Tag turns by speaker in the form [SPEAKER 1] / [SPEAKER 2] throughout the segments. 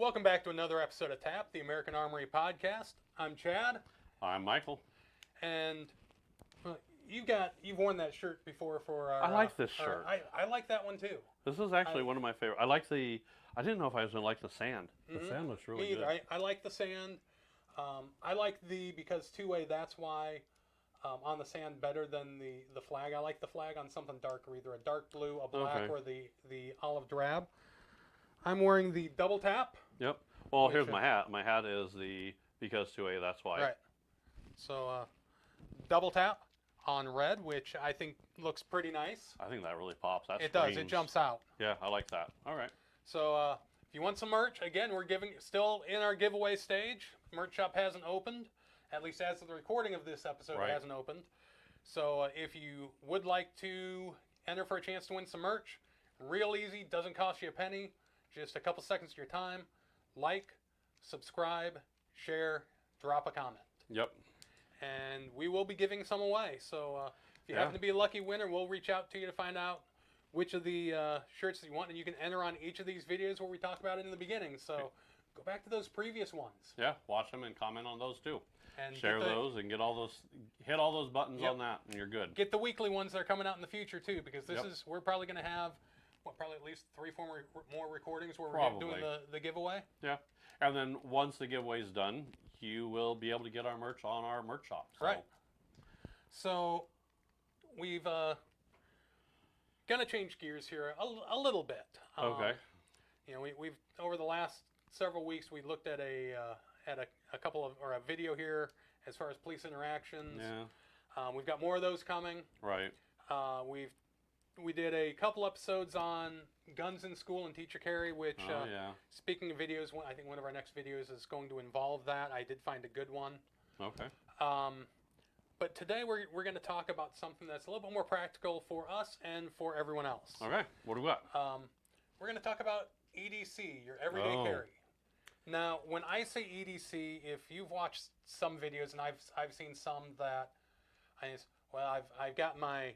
[SPEAKER 1] Welcome back to another episode of TAAP, the American Armory Podcast. I'm Chad,
[SPEAKER 2] I'm Michael.
[SPEAKER 1] and you've worn that shirt before for our.
[SPEAKER 2] I like this shirt.
[SPEAKER 1] I like that one too.
[SPEAKER 2] This is actually one of my favorite. I didn't know if I was going to like the sand. The sand looks really
[SPEAKER 1] Me either.
[SPEAKER 2] good.
[SPEAKER 1] I like the sand. I like because two-way, that's why on the sand better than the flag. I like the flag on something darker, either a dark blue, a black, or the olive drab. I'm wearing the double tap.
[SPEAKER 2] Yep. Well, here's my hat. My hat is the because 2A, that's why.
[SPEAKER 1] Right. So double tap on red, which I think looks pretty nice.
[SPEAKER 2] I think that really pops.
[SPEAKER 1] It does. It jumps out.
[SPEAKER 2] Yeah, I like that. All right.
[SPEAKER 1] So if you want some merch, again, we're still in our giveaway stage. Merch shop hasn't opened, at least as of the recording of this episode, It hasn't opened. So if you would like to enter for a chance to win some merch, real easy, doesn't cost you a penny, just a couple seconds of your time. Like, subscribe, share, drop a comment.
[SPEAKER 2] Yep.
[SPEAKER 1] And we will be giving some away. So if you happen to be a lucky winner, we'll reach out to you to find out which of the shirts that you want. And you can enter on each of these videos where we talk about it in the beginning. So go back to those previous ones.
[SPEAKER 2] Yeah, watch them and comment on those too.
[SPEAKER 1] And
[SPEAKER 2] share those and hit all those buttons on that, and you're good.
[SPEAKER 1] Get the weekly ones that are coming out in the future too, because we're probably going to have probably at least 3-4 more recordings where we're doing the giveaway.
[SPEAKER 2] Yeah, and then once the giveaway is done, you will be able to get our merch on our merch shop. So.
[SPEAKER 1] Right. So we've gonna change gears here a little bit.
[SPEAKER 2] Okay.
[SPEAKER 1] You know, we've over the last several weeks we looked at a couple of a video here as far as police interactions.
[SPEAKER 2] Yeah.
[SPEAKER 1] We've got more of those coming.
[SPEAKER 2] Right.
[SPEAKER 1] We did a couple episodes on guns in school and teacher carry, which, speaking of videos, I think one of our next videos is going to involve that. I did find a good one.
[SPEAKER 2] Okay.
[SPEAKER 1] But today we're going to talk about something that's a little bit more practical for us and for everyone else.
[SPEAKER 2] Okay. What do we got?
[SPEAKER 1] We're going to talk about EDC, your everyday carry. Now, when I say EDC, if you've watched some videos, and I've seen some that I've got my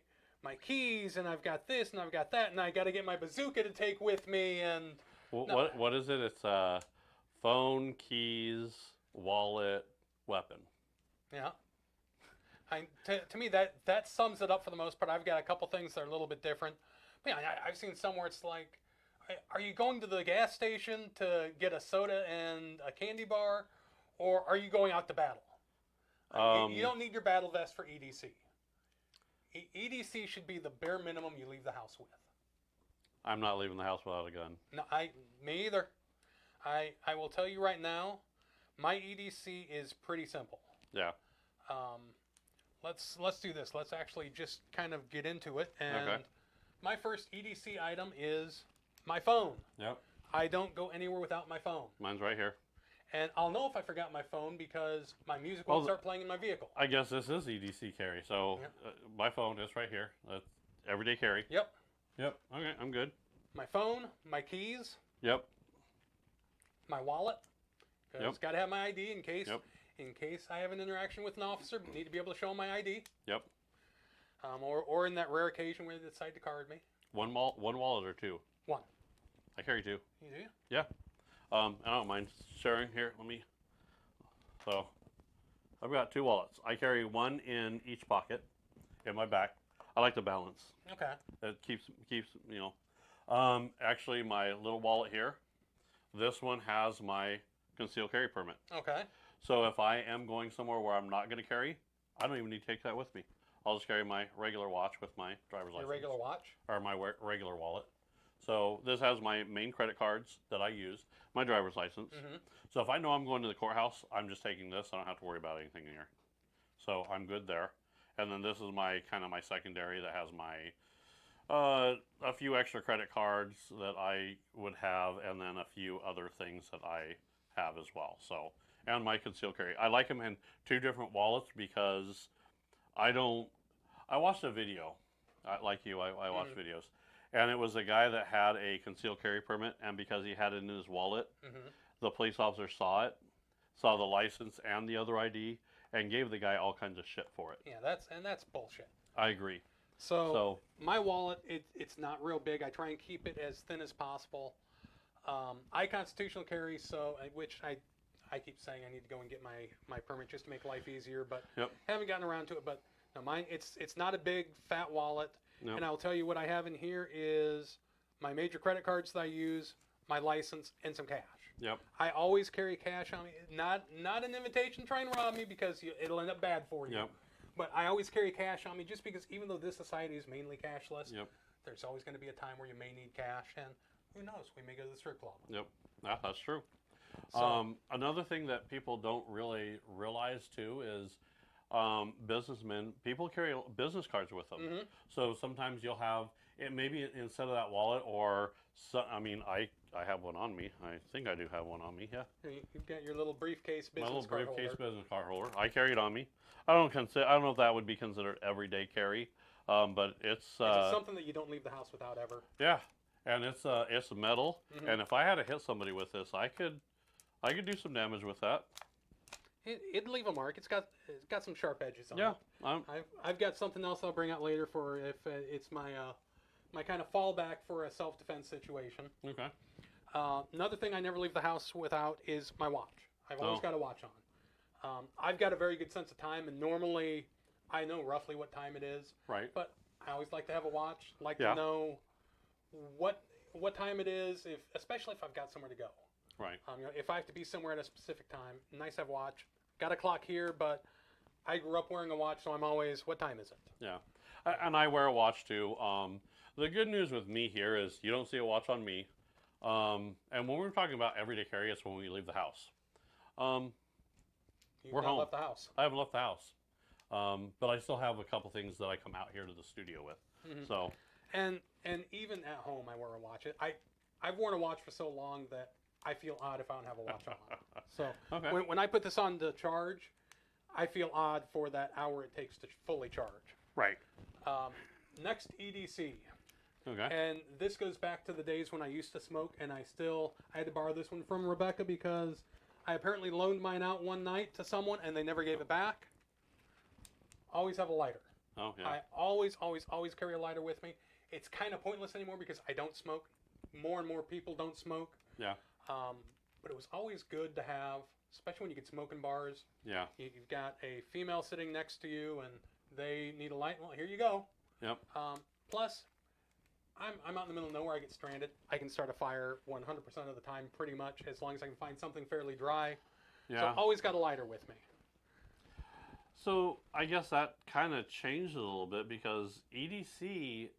[SPEAKER 1] keys, and I've got this, and I've got that, and I got to get my bazooka to take with me, and...
[SPEAKER 2] What is it? It's phone, keys, wallet, weapon.
[SPEAKER 1] Yeah. To me, that sums it up for the most part. I've got a couple things that are a little bit different. But yeah, I've seen some where it's like, are you going to the gas station to get a soda and a candy bar, or are you going out to battle? You don't need your battle vest for EDC. EDC should be the bare minimum you leave the house with.
[SPEAKER 2] I'm not leaving the house without a gun.
[SPEAKER 1] No, me either. I will tell you right now, my EDC is pretty simple.
[SPEAKER 2] Yeah.
[SPEAKER 1] Let's do this. Let's actually just kind of get into it. And my first EDC item is my phone.
[SPEAKER 2] Yep.
[SPEAKER 1] I don't go anywhere without my phone.
[SPEAKER 2] Mine's right here.
[SPEAKER 1] And I'll know if I forgot my phone because my music won't start playing in my vehicle.
[SPEAKER 2] I guess this is EDC carry. So my phone is right here. That's everyday carry.
[SPEAKER 1] Yep.
[SPEAKER 2] Yep. Okay, I'm good.
[SPEAKER 1] My phone, my keys.
[SPEAKER 2] Yep.
[SPEAKER 1] My wallet. Because got to have my ID in case I have an interaction with an officer. Need to be able to show them my ID.
[SPEAKER 2] Yep.
[SPEAKER 1] Or in that rare occasion where they decide to card me.
[SPEAKER 2] One wallet or two?
[SPEAKER 1] One.
[SPEAKER 2] I carry two.
[SPEAKER 1] You do?
[SPEAKER 2] Yeah. I don't mind sharing here. So, I've got two wallets. I carry one in each pocket in my back. I like the balance.
[SPEAKER 1] Okay.
[SPEAKER 2] It keeps actually, my little wallet here, this one has my concealed carry permit.
[SPEAKER 1] Okay.
[SPEAKER 2] So if I am going somewhere where I'm not going to carry, I don't even need to take that with me. I'll just carry my regular watch with my driver's license.
[SPEAKER 1] Your regular watch?
[SPEAKER 2] Or my regular wallet. So this has my main credit cards that I use, my driver's license.
[SPEAKER 1] Mm-hmm.
[SPEAKER 2] So if I know I'm going to the courthouse, I'm just taking this. I don't have to worry about anything here. So I'm good there. And then this is my secondary that has my a few extra credit cards that I would have, and then a few other things that I have as well. So, and my concealed carry. I like them in two different wallets because I watched a video, like you, I watched videos. And it was a guy that had a concealed carry permit, and because he had it in his wallet, the police officer saw the license and the other ID, and gave the guy all kinds of shit for it.
[SPEAKER 1] Yeah, that's bullshit.
[SPEAKER 2] I agree.
[SPEAKER 1] So my wallet, it's not real big. I try and keep it as thin as possible. I constitutional carry, so which I keep saying I need to go and get my permit just to make life easier, but
[SPEAKER 2] Yep.
[SPEAKER 1] haven't gotten around to it. But no, mine it's not a big fat wallet,
[SPEAKER 2] Yep.
[SPEAKER 1] and I'll tell you what I have in here is my major credit cards that I use, my license, and some cash.
[SPEAKER 2] Yep.
[SPEAKER 1] I always carry cash on me. Not an invitation to try and rob me because it'll end up bad for you.
[SPEAKER 2] Yep.
[SPEAKER 1] But I always carry cash on me just because even though this society is mainly cashless,
[SPEAKER 2] Yep.
[SPEAKER 1] there's always going to be a time where you may need cash, and who knows, we may go to the strip club.
[SPEAKER 2] Yep. That's true.
[SPEAKER 1] So,
[SPEAKER 2] Another thing that people don't really realize too is businessmen, people carry business cards with them.
[SPEAKER 1] Mhm.
[SPEAKER 2] So sometimes you'll have it maybe instead of that wallet or I mean I have one on me. I think I do have one on me. Yeah.
[SPEAKER 1] you've got your little briefcase business
[SPEAKER 2] My little
[SPEAKER 1] card
[SPEAKER 2] briefcase
[SPEAKER 1] holder.
[SPEAKER 2] business card holder. I carry it on me. I don't know if that would be considered everyday carry, but it's
[SPEAKER 1] Is it something that you don't leave the house without ever?
[SPEAKER 2] yeah, and it's metal.
[SPEAKER 1] Mhm.
[SPEAKER 2] And if I had to hit somebody with this, I could do some damage with that.
[SPEAKER 1] It'd leave a mark. It's got some sharp edges on
[SPEAKER 2] Yeah.
[SPEAKER 1] it. I've got something else I'll bring out later for if it's my my kind of fallback for a self-defense situation.
[SPEAKER 2] Okay.
[SPEAKER 1] Another thing I never leave the house without is my watch. I've always
[SPEAKER 2] Oh.
[SPEAKER 1] got a watch on. I've got a very good sense of time, and normally I know roughly what time it is.
[SPEAKER 2] Right.
[SPEAKER 1] But I always like to have a watch. Like
[SPEAKER 2] Yeah.
[SPEAKER 1] to know what time it is, especially if I've got somewhere to go.
[SPEAKER 2] Right.
[SPEAKER 1] If I have to be somewhere at a specific time, nice to have a watch. Got a clock here, but I grew up wearing a watch, so I'm always, what time is it?
[SPEAKER 2] Yeah. And I wear a watch too. The good news with me here is you don't see a watch on me. And when we're talking about everyday carry, it's when we leave the house.
[SPEAKER 1] You've
[SPEAKER 2] We're
[SPEAKER 1] not
[SPEAKER 2] home.
[SPEAKER 1] left the house.
[SPEAKER 2] I haven't left the house. But I still have a couple things that I come out here to the studio with.
[SPEAKER 1] Mhm.
[SPEAKER 2] So,
[SPEAKER 1] And even at home, I wear a watch. I've worn a watch for so long that I feel odd if I don't have a watch on. So
[SPEAKER 2] okay.
[SPEAKER 1] when I put this on to charge, I feel odd for that hour it takes to fully charge.
[SPEAKER 2] Right.
[SPEAKER 1] Next, EDC.
[SPEAKER 2] Okay.
[SPEAKER 1] And this goes back to the days when I used to smoke, and I had to borrow this one from Rebecca because I apparently loaned mine out one night to someone and they never gave it back. Always have a lighter.
[SPEAKER 2] Oh, yeah.
[SPEAKER 1] I always carry a lighter with me. It's kind of pointless anymore because I don't smoke. More and more people don't smoke.
[SPEAKER 2] Yeah.
[SPEAKER 1] But it was always good to have, especially when you get smoke in bars.
[SPEAKER 2] Yeah.
[SPEAKER 1] You've got a female sitting next to you and they need a light. Well, here you go.
[SPEAKER 2] Yep.
[SPEAKER 1] Plus, I'm out in the middle of nowhere. I get stranded. I can start a fire 100% of the time, pretty much, as long as I can find something fairly dry.
[SPEAKER 2] Yeah.
[SPEAKER 1] So always got a lighter with me.
[SPEAKER 2] So I guess that kind of changed a little bit because EDC,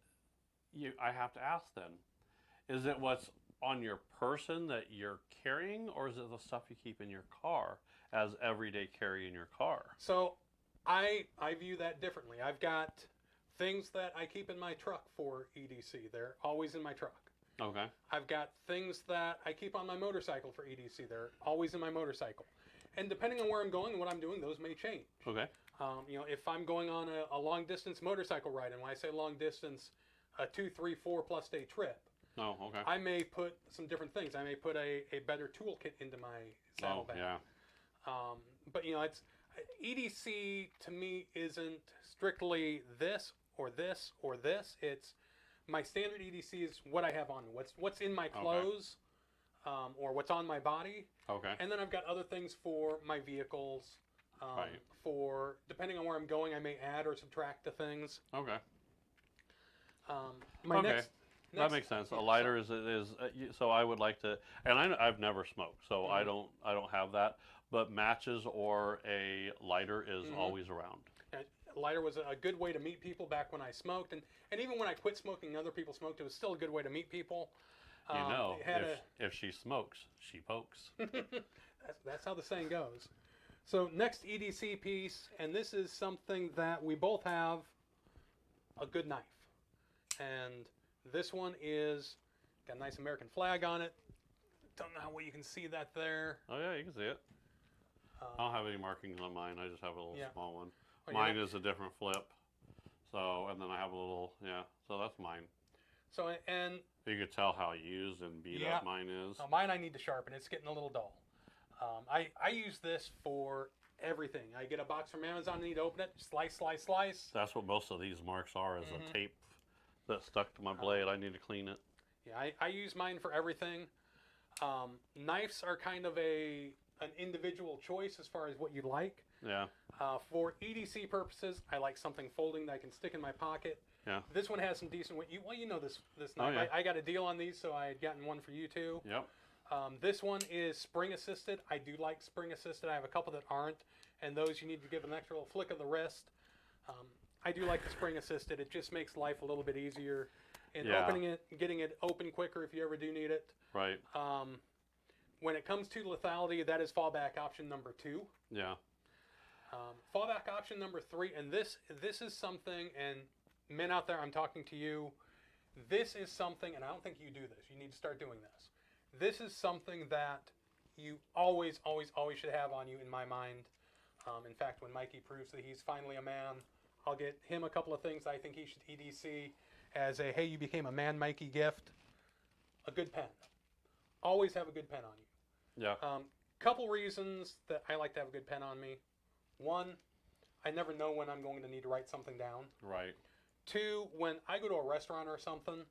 [SPEAKER 2] I have to ask then, is it what's on your person that you're carrying, or is it the stuff you keep in your car as everyday carry in your car?
[SPEAKER 1] So I view that differently. I've got things that I keep in my truck for EDC. They're always in my truck.
[SPEAKER 2] Okay.
[SPEAKER 1] I've got things that I keep on my motorcycle for EDC. They're always in my motorcycle. And depending on where I'm going and what I'm doing, those may change.
[SPEAKER 2] Okay.
[SPEAKER 1] If I'm going on a long distance motorcycle ride, and when I say long distance, a 2, 3, 4+ day trip,
[SPEAKER 2] Oh, okay.
[SPEAKER 1] I may put some different things. I may put a better toolkit into my saddlebag.
[SPEAKER 2] Yeah.
[SPEAKER 1] But it's EDC to me isn't strictly this or this or this. It's my standard EDC is what I have on me. What's in my clothes, or what's on my body.
[SPEAKER 2] Okay.
[SPEAKER 1] And then I've got other things for my vehicles.
[SPEAKER 2] Right.
[SPEAKER 1] For depending on where I'm going, I may add or subtract to things.
[SPEAKER 2] Okay.
[SPEAKER 1] My
[SPEAKER 2] Okay.
[SPEAKER 1] next
[SPEAKER 2] That makes sense. A lighter is so I would like to, and I've never smoked, so I don't have that. But matches or a lighter is always around.
[SPEAKER 1] Lighter was a good way to meet people back when I smoked, and even when I quit smoking and other people smoked, it was still a good way to meet people.
[SPEAKER 2] If she smokes, she pokes.
[SPEAKER 1] That's how the saying goes. So next EDC piece, and this is something that we both have, a good knife. And this one is got a nice American flag on it. Don't know how well you can see that there.
[SPEAKER 2] Oh yeah, you can see it. I don't have any markings on mine. I just have a little small one.
[SPEAKER 1] Oh,
[SPEAKER 2] Mine is a different flip. So, and then I have a little, so that's mine.
[SPEAKER 1] So, and
[SPEAKER 2] You could tell how used and beat up mine is.
[SPEAKER 1] mine I need to sharpen. It's getting a little dull. I use this for everything. I get a box from Amazon, I need to open it, slice.
[SPEAKER 2] That's what most of these marks are, is a tape that stuck to my blade. I need to clean it.
[SPEAKER 1] Yeah, I use mine for everything. Knives are kind of an individual choice as far as what you like.
[SPEAKER 2] Yeah.
[SPEAKER 1] For EDC purposes, I like something folding that I can stick in my pocket.
[SPEAKER 2] Yeah.
[SPEAKER 1] This one has some decent weight. Well, you know this knife.
[SPEAKER 2] Oh, yeah.
[SPEAKER 1] I got a deal on these, so I had gotten one for you too.
[SPEAKER 2] Yep.
[SPEAKER 1] This one is spring assisted. I do like spring assisted. I have a couple that aren't, and those you need to give an extra little flick of the wrist. I do like the spring assisted. It just makes life a little bit easier in opening it, getting it open quicker if you ever do need it.
[SPEAKER 2] Right.
[SPEAKER 1] When it comes to lethality, that is fallback option number 2.
[SPEAKER 2] Yeah.
[SPEAKER 1] Fallback option number 3, and this is something, and men out there, I'm talking to you. This is something, and I don't think you do this. You need to start doing this. This is something that you always, always, always should have on you, in my mind. In fact, when Mikey proves that he's finally a man, I'll get him a couple of things I think he should EDC as a, hey, you became a man, Mikey gift. A good pen. Always have a good pen on you.
[SPEAKER 2] Yeah.
[SPEAKER 1] Couple reasons that I like to have a good pen on me. 1, I never know when I'm going to need to write something down.
[SPEAKER 2] Right.
[SPEAKER 1] 2, when I go to a restaurant or something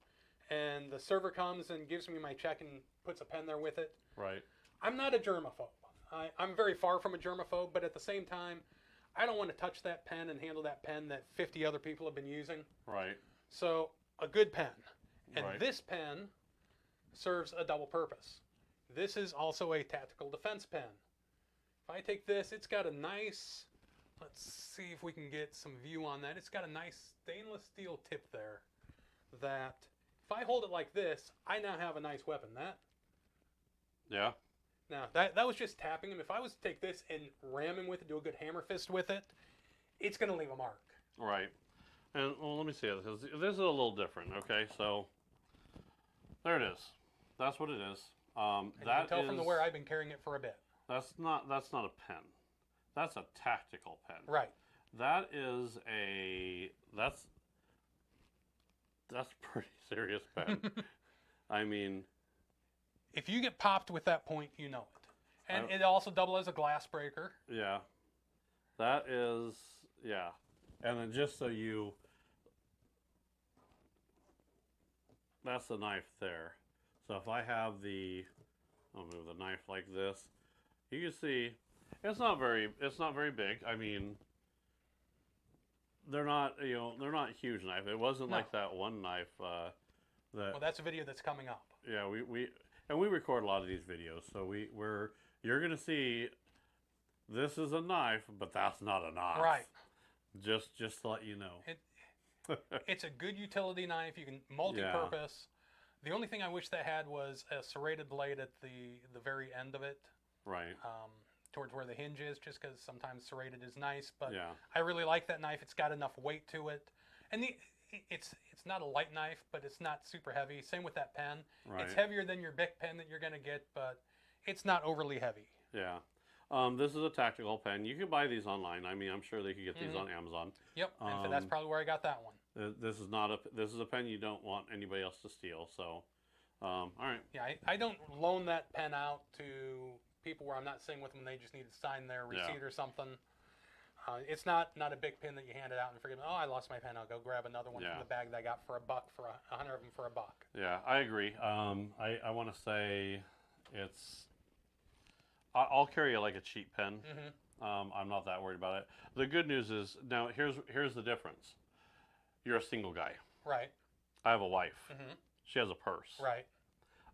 [SPEAKER 1] and the server comes and gives me my check and puts a pen there with it.
[SPEAKER 2] Right.
[SPEAKER 1] I'm not a germaphobe. I'm very far from a germaphobe, but at the same time, I don't want to touch that pen and handle that pen that 50 other people have been using.
[SPEAKER 2] Right.
[SPEAKER 1] So, a good pen. And
[SPEAKER 2] Right.
[SPEAKER 1] this pen serves a double purpose. This is also a tactical defense pen. If I take this, it's got a nice, let's see if we can get some view on that. It's got a nice stainless steel tip there that if I hold it like this, I now have a nice weapon.
[SPEAKER 2] Yeah.
[SPEAKER 1] Now, that was just tapping him. If I was to take this and ram him with it, do a good hammer fist with it, it's going to leave a mark.
[SPEAKER 2] Right. And, well, let me see. This is a little different, okay? So, there it is. That's what it is.
[SPEAKER 1] And you can tell from the wear I've been carrying it for a bit.
[SPEAKER 2] That's not a pen. That's a tactical pen.
[SPEAKER 1] Right.
[SPEAKER 2] That is that's a pretty serious pen. I mean,
[SPEAKER 1] if you get popped with that point, you know it. And it also doubles as a glass breaker.
[SPEAKER 2] Yeah. That is, yeah. And then just so that's the knife there. So if I have I'll move the knife like this, you can see it's not very big. I mean, they're not huge knife. It wasn't like that one knife
[SPEAKER 1] Well, that's a video that's coming up.
[SPEAKER 2] Yeah, we record a lot of these videos, so you're gonna see this is a knife, but that's not a knife.
[SPEAKER 1] Right.
[SPEAKER 2] Just to let you know.
[SPEAKER 1] It's a good utility knife. You can multi-purpose. The only thing I wish that had was a serrated blade at the very end of it.
[SPEAKER 2] Right.
[SPEAKER 1] Towards where the hinge is, just because sometimes serrated is nice. But
[SPEAKER 2] yeah.
[SPEAKER 1] I really like that knife. It's got enough weight to it. And it's not a light knife, but it's not super heavy. Same with that pen.
[SPEAKER 2] Right.
[SPEAKER 1] It's heavier than your Bic pen that you're going to get, but it's not overly heavy.
[SPEAKER 2] Yeah. This is a tactical pen. You can buy these online. I mean, I'm sure they could get these on Amazon.
[SPEAKER 1] Yep, and that's probably where I got that one.
[SPEAKER 2] This is a pen you don't want anybody else to steal. So, all right.
[SPEAKER 1] Yeah, I don't loan that pen out to people where I'm not sitting with them and they just need to sign their receipt or something. It's not a big pen that you hand it out and forget, oh, I lost my pen. I'll go grab another one from the bag that I got for $1, for 100 of them for $1.
[SPEAKER 2] Yeah, I agree. I want to say I'll carry like a cheap pen.
[SPEAKER 1] Mm-hmm.
[SPEAKER 2] I'm not that worried about it. The good news is, now here's the difference. You're a single guy.
[SPEAKER 1] Right.
[SPEAKER 2] I have a wife.
[SPEAKER 1] Mm-hmm.
[SPEAKER 2] She has a purse.
[SPEAKER 1] Right.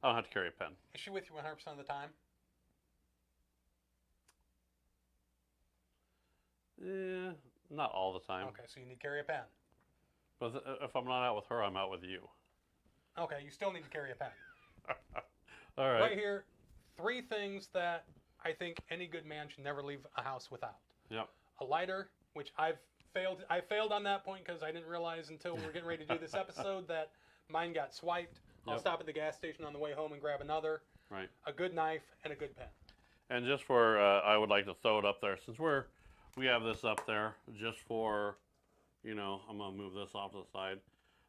[SPEAKER 2] I don't have to carry a pen.
[SPEAKER 1] Is she with you 100% of the time?
[SPEAKER 2] Yeah, not all the time.
[SPEAKER 1] Okay, so you need to carry a pen.
[SPEAKER 2] But if I'm not out with her, I'm out with you.
[SPEAKER 1] Okay, you still need to carry a pen.
[SPEAKER 2] All right.
[SPEAKER 1] Right here, 3 things that I think any good man should never leave a house without.
[SPEAKER 2] Yep.
[SPEAKER 1] A lighter, which I failed on that point because I didn't realize until we were getting ready to do this episode that mine got swiped. I'll stop at the gas station on the way home and grab another.
[SPEAKER 2] Right.
[SPEAKER 1] A good knife and a good pen.
[SPEAKER 2] And just for, I would like to throw it up there since we have this up there just for, I'm gonna move this off to the side.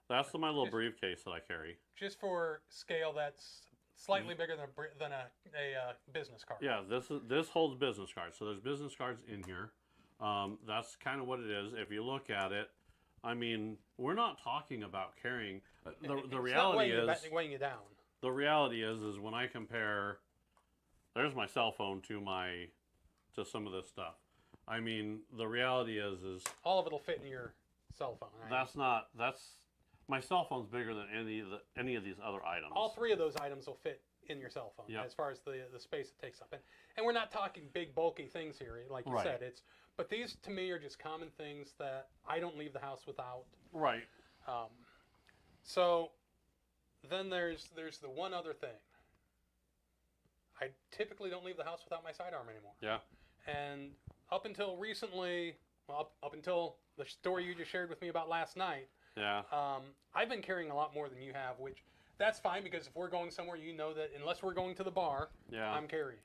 [SPEAKER 2] That's my little briefcase that I carry.
[SPEAKER 1] Just for scale, that's slightly bigger than a business card.
[SPEAKER 2] Yeah, this holds business cards. So there's business cards in here. That's kind of what it is. If you look at it, I mean, we're not talking about carrying. The reality is
[SPEAKER 1] weighing you down.
[SPEAKER 2] The reality is when I compare, there's my cell phone to some of this stuff. I mean, the reality is
[SPEAKER 1] all of it'll fit in your cell phone. Right?
[SPEAKER 2] that's my cell phone's bigger than any of these other items.
[SPEAKER 1] All three of those items will fit in your cell phone
[SPEAKER 2] Yep.
[SPEAKER 1] as far as the space it takes up. And we're not talking big bulky things here, like you
[SPEAKER 2] Right.
[SPEAKER 1] said. But these to me are just common things that I don't leave the house without.
[SPEAKER 2] Right.
[SPEAKER 1] So then there's the one other thing. I typically don't leave the house without my sidearm anymore.
[SPEAKER 2] Yeah.
[SPEAKER 1] And up until recently, well, up until the story you just shared with me about last night,
[SPEAKER 2] Yeah.
[SPEAKER 1] I've been carrying a lot more than you have, which that's fine because if we're going somewhere, you know that unless we're going to the bar,
[SPEAKER 2] Yeah.
[SPEAKER 1] I'm carrying.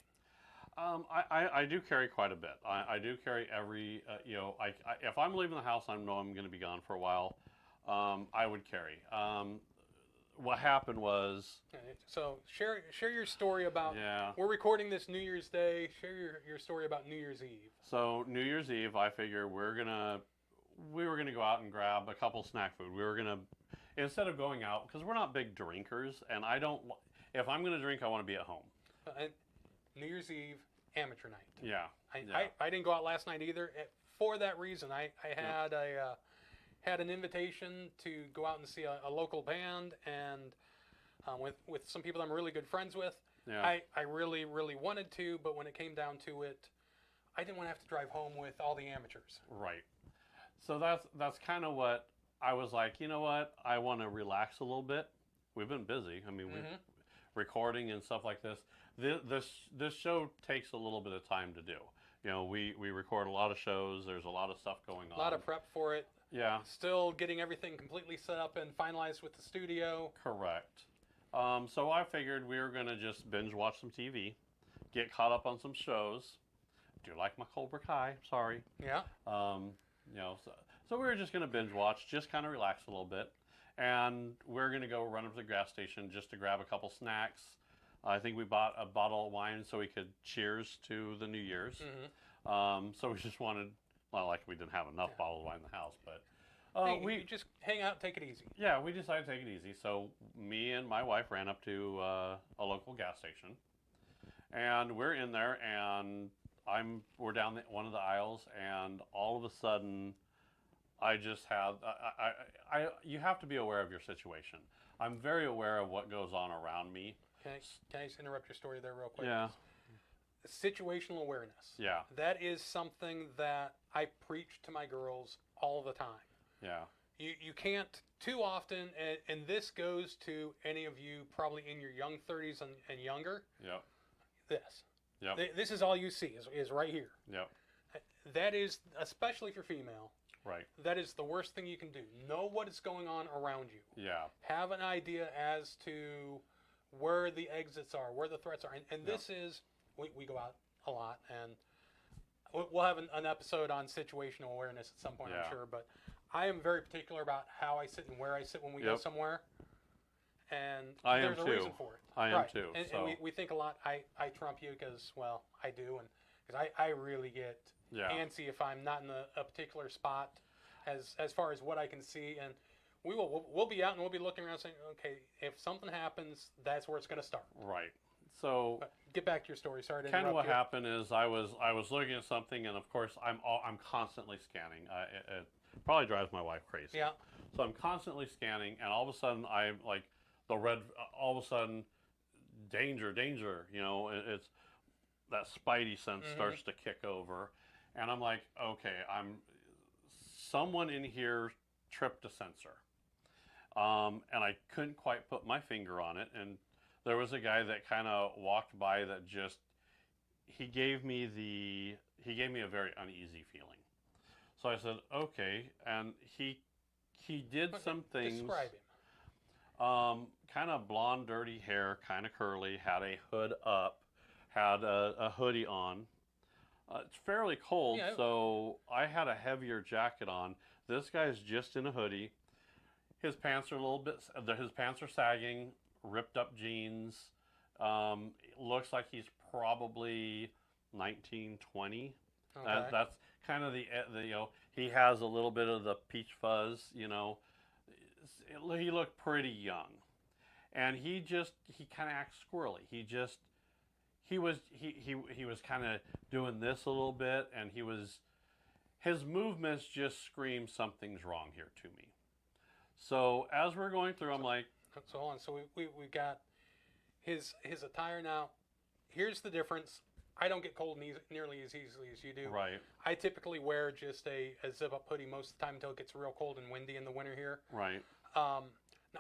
[SPEAKER 2] I do carry quite a bit. I do carry every, if I'm leaving the house, I know I'm going to be gone for a while. I would carry. What happened was,
[SPEAKER 1] So share your story about.
[SPEAKER 2] yeah.
[SPEAKER 1] We're recording this New Year's Day. Share your story about New Year's Eve.
[SPEAKER 2] So New Year's Eve, I figure we were gonna go out and grab a couple snack food. We were gonna, instead of going out, because we're not big drinkers, and I don't. If I'm gonna drink, I want to be at home.
[SPEAKER 1] And New Year's Eve, amateur night.
[SPEAKER 2] Yeah.
[SPEAKER 1] I didn't go out last night either. For that reason, I had had an invitation to go out and see a local band, and with some people I'm really good friends with.
[SPEAKER 2] Yeah.
[SPEAKER 1] I really, really wanted to, but when it came down to it, I didn't want to have to drive home with all the amateurs.
[SPEAKER 2] Right. So that's kind of what I was like. You know what? I want to relax a little bit. We've been busy. I mean, we're recording and stuff like this. This show takes a little bit of time to do. You know, we record a lot of shows. There's a lot of stuff going on.
[SPEAKER 1] A lot of prep for it.
[SPEAKER 2] Yeah.
[SPEAKER 1] Still getting everything completely set up and finalized with the studio.
[SPEAKER 2] Correct. So I figured we were going to just binge watch some TV, get caught up on some shows. Do like my Cobra Kai. Sorry.
[SPEAKER 1] Yeah.
[SPEAKER 2] So we were just going to binge watch, just kind of relax a little bit. And we're going to go run up to the gas station just to grab a couple snacks. I think we bought a bottle of wine so we could cheers to the New Year's. So we just wanted, well, like we didn't have enough bottles of wine in the house, but
[SPEAKER 1] we just hang out, take it easy.
[SPEAKER 2] Yeah, we decided to take it easy. So me and my wife ran up to a local gas station, and we're in there, and we're down one of the aisles, and all of a sudden, I just have you have to be aware of your situation. I'm very aware of what goes on around me.
[SPEAKER 1] Can I just interrupt your story there real quick?
[SPEAKER 2] Yeah.
[SPEAKER 1] Situational awareness.
[SPEAKER 2] Yeah.
[SPEAKER 1] That is something that I preach to my girls all the time.
[SPEAKER 2] Yeah.
[SPEAKER 1] You can't too often, and this goes to any of you probably in your young 30s and younger.
[SPEAKER 2] Yep.
[SPEAKER 1] This is all you see is right here.
[SPEAKER 2] Yep.
[SPEAKER 1] That is, especially if you're female.
[SPEAKER 2] Right.
[SPEAKER 1] That is the worst thing you can do. Know what is going on around you.
[SPEAKER 2] Yeah.
[SPEAKER 1] Have an idea as to where the exits are, where the threats are. And this is, we go out a lot, and we'll have an episode on situational awareness at some point, I'm sure. But I am very particular about how I sit and where I sit when we go somewhere. And there's a reason for it.
[SPEAKER 2] I am too.
[SPEAKER 1] And we think a lot, I trump you because, well, I do. And because I really get antsy if I'm not in a particular spot as far as what I can see. And we'll be out and we'll be looking around saying, okay, if something happens, that's where it's going to start.
[SPEAKER 2] Right. So
[SPEAKER 1] get back to your story. Sorry to interrupt
[SPEAKER 2] kind of what
[SPEAKER 1] you.
[SPEAKER 2] happened is I was looking at something, and of course I'm constantly scanning. It probably drives my wife crazy.
[SPEAKER 1] Yeah.
[SPEAKER 2] So I'm constantly scanning, and all of a sudden I'm like the red. All of a sudden, danger, danger. You know, it's that spidey sense starts to kick over, and I'm like, okay, someone in here tripped a sensor. And I couldn't quite put my finger on it. And there was a guy that kind of walked by that he gave me a very uneasy feeling. So I said, okay. And he did some things.
[SPEAKER 1] Describe him.
[SPEAKER 2] Kind of blonde, dirty hair, kind of curly, had a hood up, had a hoodie on. It's fairly cold, so I had a heavier jacket on. This guy's just in a hoodie. His pants are sagging, ripped up jeans. Looks like he's probably 19, 20.
[SPEAKER 1] Okay.
[SPEAKER 2] That's kind of the he has a little bit of the peach fuzz, He looked pretty young. and he kind of acts squirrely. He was kind of doing this a little bit, and his movements just scream something's wrong here to me. So as we're going through, I'm like,
[SPEAKER 1] so hold on. So we got his attire now. Here's the difference. I don't get cold nearly as easily as you do.
[SPEAKER 2] right,
[SPEAKER 1] I typically wear just a zip-up hoodie most of the time until it gets real cold and windy in the winter here.
[SPEAKER 2] right,
[SPEAKER 1] Now,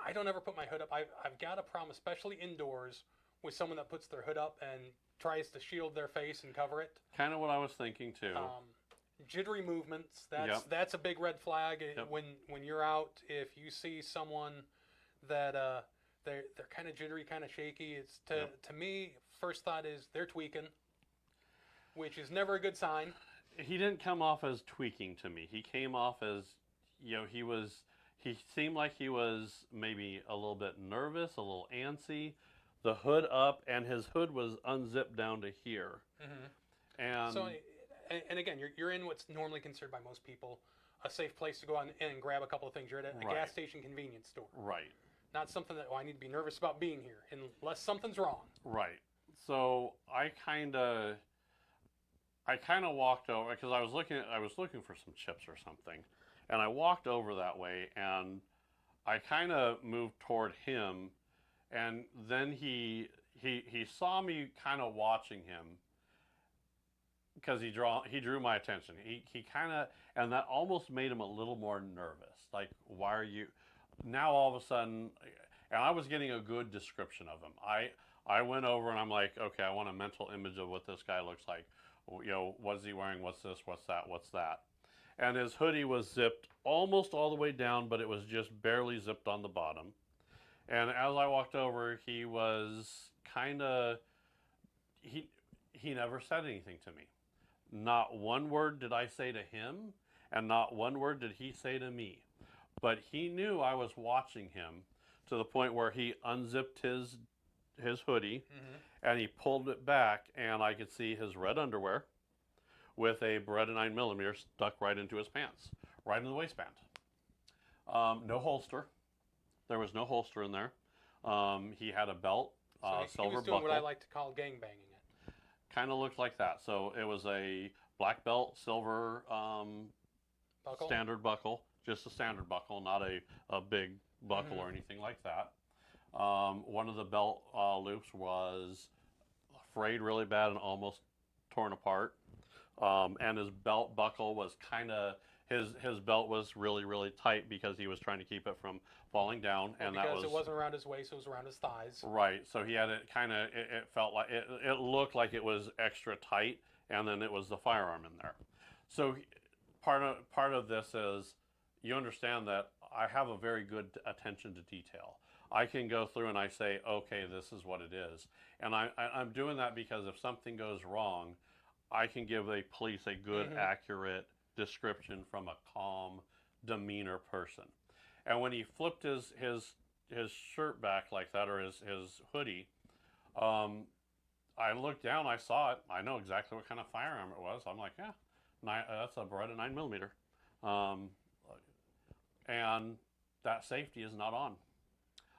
[SPEAKER 1] I don't ever put my hood up. I've got a problem, especially indoors, with someone that puts their hood up and tries to shield their face and cover it.
[SPEAKER 2] kind of what I was thinking too.
[SPEAKER 1] Jittery movements.
[SPEAKER 2] Yep.
[SPEAKER 1] That's a big red flag.
[SPEAKER 2] Yep.
[SPEAKER 1] When you're out, if you see someone that they're kind of jittery, kind of shaky, it's to me, first thought is they're tweaking, which is never a good sign.
[SPEAKER 2] He didn't come off as tweaking to me. He came off as, he seemed like he was maybe a little bit nervous, a little antsy. The hood up, and his hood was unzipped down to here.
[SPEAKER 1] Mm-hmm.
[SPEAKER 2] And
[SPEAKER 1] so, and again, you're in what's normally considered by most people a safe place to go on in and grab a couple of things. You're at a
[SPEAKER 2] Right.
[SPEAKER 1] gas station convenience store.
[SPEAKER 2] right,
[SPEAKER 1] Not something that I need to be nervous about being here unless something's wrong.
[SPEAKER 2] right. So I kind of walked over because I was looking for some chips or something, and I walked over that way, and I kind of moved toward him, and then he saw me kind of watching him because he drew my attention. He kind of, and that almost made him a little more nervous. Like, why are you now all of a sudden? And I was getting a good description of him. I went over and I'm like, okay, I want a mental image of what this guy looks like. What is he wearing? What's this? What's that? What's that? And his hoodie was zipped almost all the way down, but it was just barely zipped on the bottom. And as I walked over, he was kind of, he never said anything to me. Not one word did I say to him, and not one word did he say to me. But he knew I was watching him to the point where he unzipped his hoodie,
[SPEAKER 1] Mm-hmm.
[SPEAKER 2] and he pulled it back, and I could see his red underwear with a Beretta 9mm stuck right into his pants, right in the waistband. No holster. There was no holster in there. He had a belt,
[SPEAKER 1] So
[SPEAKER 2] silver
[SPEAKER 1] he was doing
[SPEAKER 2] buckle.
[SPEAKER 1] what I like to call gangbanging it.
[SPEAKER 2] Kind of looked like that. So it was a black belt, silver
[SPEAKER 1] Buckle?
[SPEAKER 2] standard buckle, just a standard buckle, not a big buckle or anything like that. One of the belt loops was frayed really bad and almost torn apart. And his belt buckle was kind of, his belt was really, really tight because he was trying to keep it from falling down.
[SPEAKER 1] Well,
[SPEAKER 2] And
[SPEAKER 1] because
[SPEAKER 2] that was,
[SPEAKER 1] it wasn't around his waist, it was around his thighs.
[SPEAKER 2] right. So he had it kind of, it felt like, it looked like it was extra tight, and then it was the firearm in there. So part of this is, you understand that I have a very good attention to detail. I can go through and I say, okay, this is what it is. And I'm doing that because if something goes wrong, I can give the police a good, accurate description from a calm demeanor person. And when he flipped his shirt back like that, or his hoodie, I looked down, I saw it, I know exactly what kind of firearm it was. I'm like, yeah, that's a Beretta 9mm. And that safety is not on.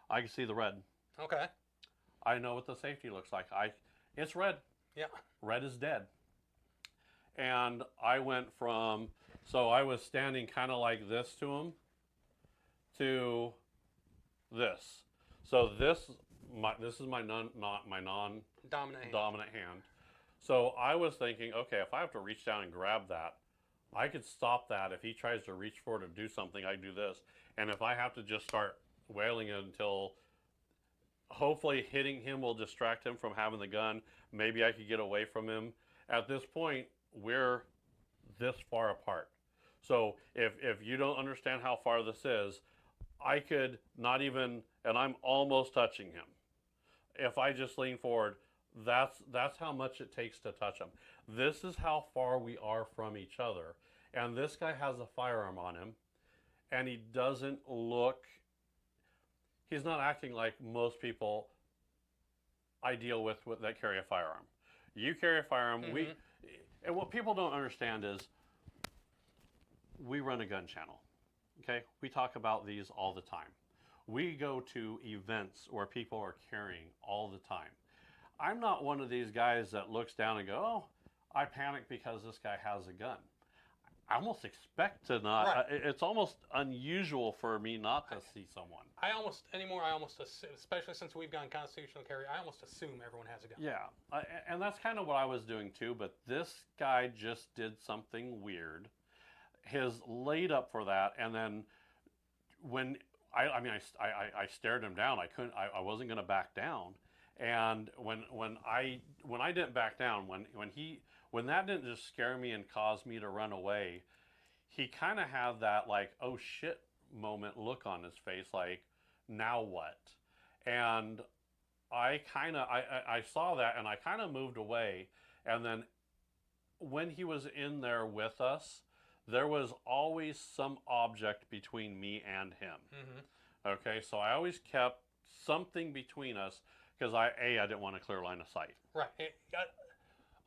[SPEAKER 2] I can see the red.
[SPEAKER 1] Okay.
[SPEAKER 2] I know what the safety looks like. It's red.
[SPEAKER 1] Yeah.
[SPEAKER 2] Red is dead. And I went from, so I was standing kind of like this to him, to this. So this is my non-dominant hand. So I was thinking, okay, if I have to reach down and grab that, I could stop that. If he tries to reach for it or do something, I do this. And if I have to just start wailing it until hopefully hitting him will distract him from having the gun, maybe I could get away from him. At this point, we're this far apart. So if you don't understand how far this is, I could not even, and I'm almost touching him. If I just lean forward, that's how much it takes to touch him. This is how far we are from each other. And this guy has a firearm on him, and he doesn't look, he's not acting like most people I deal with that carry a firearm. You carry a firearm, and what people don't understand is we run a gun channel, okay? We talk about these all the time. We go to events where people are carrying all the time. I'm not one of these guys that looks down and go, oh, I panic because this guy has a gun. I almost expect to not.
[SPEAKER 1] Right.
[SPEAKER 2] It's almost unusual for me not to see someone.
[SPEAKER 1] I almost assume, especially since we've gone constitutional carry, I almost assume everyone has a gun.
[SPEAKER 2] Yeah, and that's kind of what I was doing too. But this guy just did something weird. His laid up for that, and then when I stared him down. I couldn't. I wasn't going to back down. And when I didn't back down, when that didn't just scare me and cause me to run away, he kind of had that like, oh shit moment look on his face, like, now what? And I saw that, and I kind of moved away. And then when he was in there with us, there was always some object between me and him.
[SPEAKER 1] Mm-hmm.
[SPEAKER 2] Okay, so I always kept something between us because I didn't want a clear line of sight.
[SPEAKER 1] Right.